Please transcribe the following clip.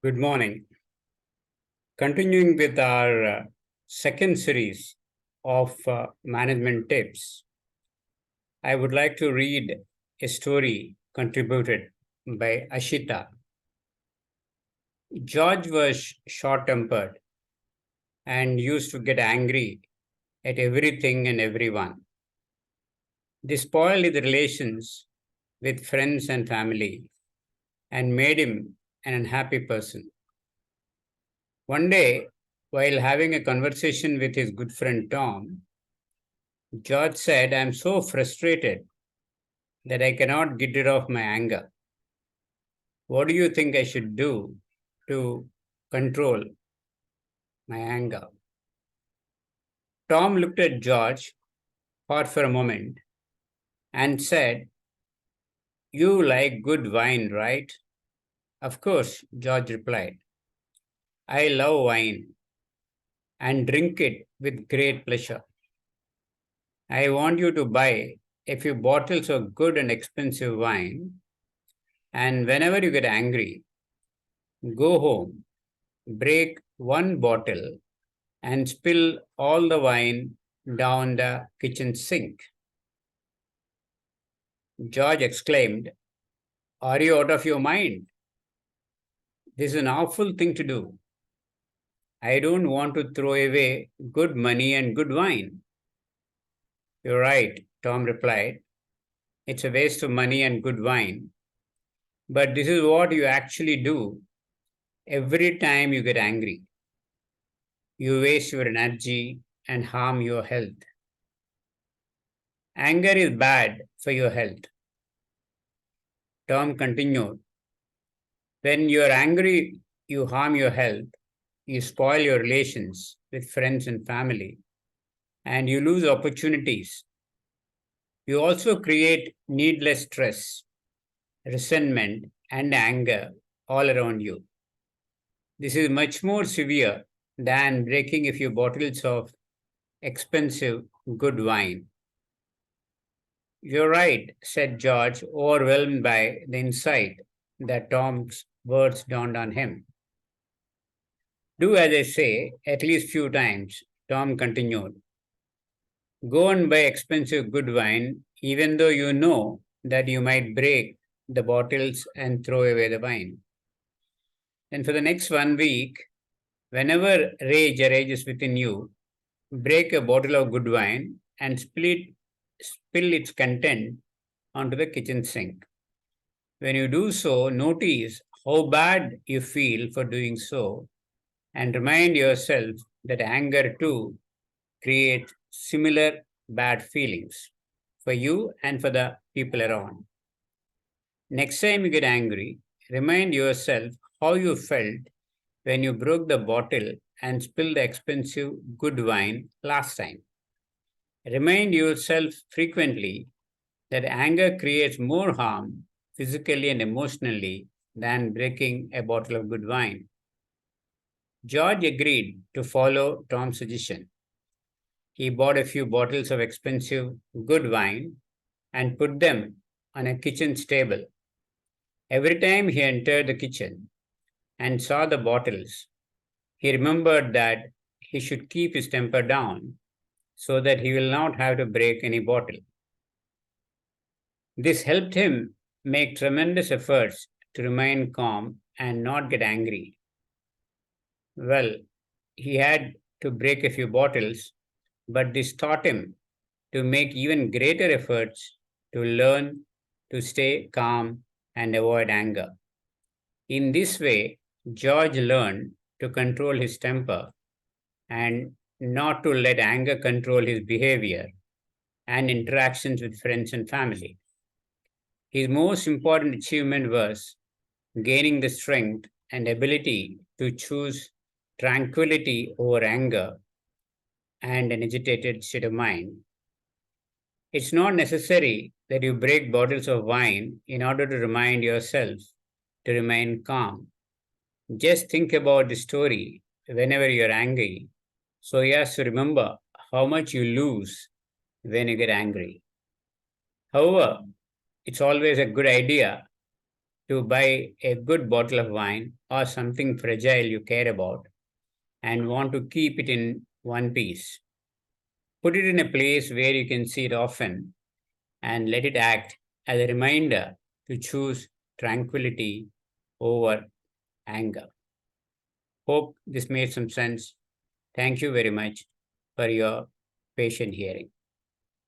Good morning. Continuing with our second series of management tips, I would like to read a story contributed by Ashita. George was short tempered and used to get angry at everything and everyone. This spoiled his relations with friends and family and made him an unhappy person. One day, while having a conversation with his good friend Tom, George said, I'm so frustrated that I cannot get rid of my anger. What do you think I should do to control my anger? Tom looked at George, thought for a moment, and said, You like good wine, right? Of course, George replied. I love wine and drink it with great pleasure. I want you to buy a few bottles of good and expensive wine, and whenever you get angry, go home, break one bottle, and spill all the wine down the kitchen sink. George exclaimed, Are you out of your mind? This is an awful thing to do. I don't want to throw away good money and good wine. You're right, Tom replied. It's a waste of money and good wine. But this is what you actually do every time you get angry. You waste your energy and harm your health. Anger is bad for your health. Tom continued, When you are angry, you harm your health, you spoil your relations with friends and family, and you lose opportunities. You also create needless stress, resentment, and anger all around you. This is much more severe than breaking a few bottles of expensive good wine. You're right, said George, overwhelmed by the insight that Tom's words dawned on him. Do as I say at least few times, Tom continued. Go and buy expensive good wine, even though you know that you might break the bottles and throw away the wine. And for the next 1 week, whenever rage arises within you, break a bottle of good wine and spill its content onto the kitchen sink. When you do so, notice how bad you feel for doing so and remind yourself that anger too creates similar bad feelings for you and for the people around. Next time you get angry, remind yourself how you felt when you broke the bottle and spilled the expensive good wine last time. Remind yourself frequently that anger creates more harm physically and emotionally than breaking a bottle of good wine. George agreed to follow Tom's suggestion. He bought a few bottles of expensive good wine and put them on a kitchen table. Every time he entered the kitchen and saw the bottles, he remembered that he should keep his temper down so that he will not have to break any bottle. This helped him make tremendous efforts to remain calm and not get angry. Well, he had to break a few bottles, but this taught him to make even greater efforts to learn to stay calm and avoid anger. In this way, George learned to control his temper and not to let anger control his behavior and interactions with friends and family. His most important achievement was gaining the strength and ability to choose tranquility over anger and an agitated state of mind. It's not necessary that you break bottles of wine in order to remind yourself to remain calm. Just think about the story whenever you're angry. So, yes, remember how much you lose when you get angry. However, it's always a good idea to buy a good bottle of wine or something fragile you care about and want to keep it in one piece. Put it in a place where you can see it often and let it act as a reminder to choose tranquility over anger. Hope this made some sense. Thank you very much for your patient hearing.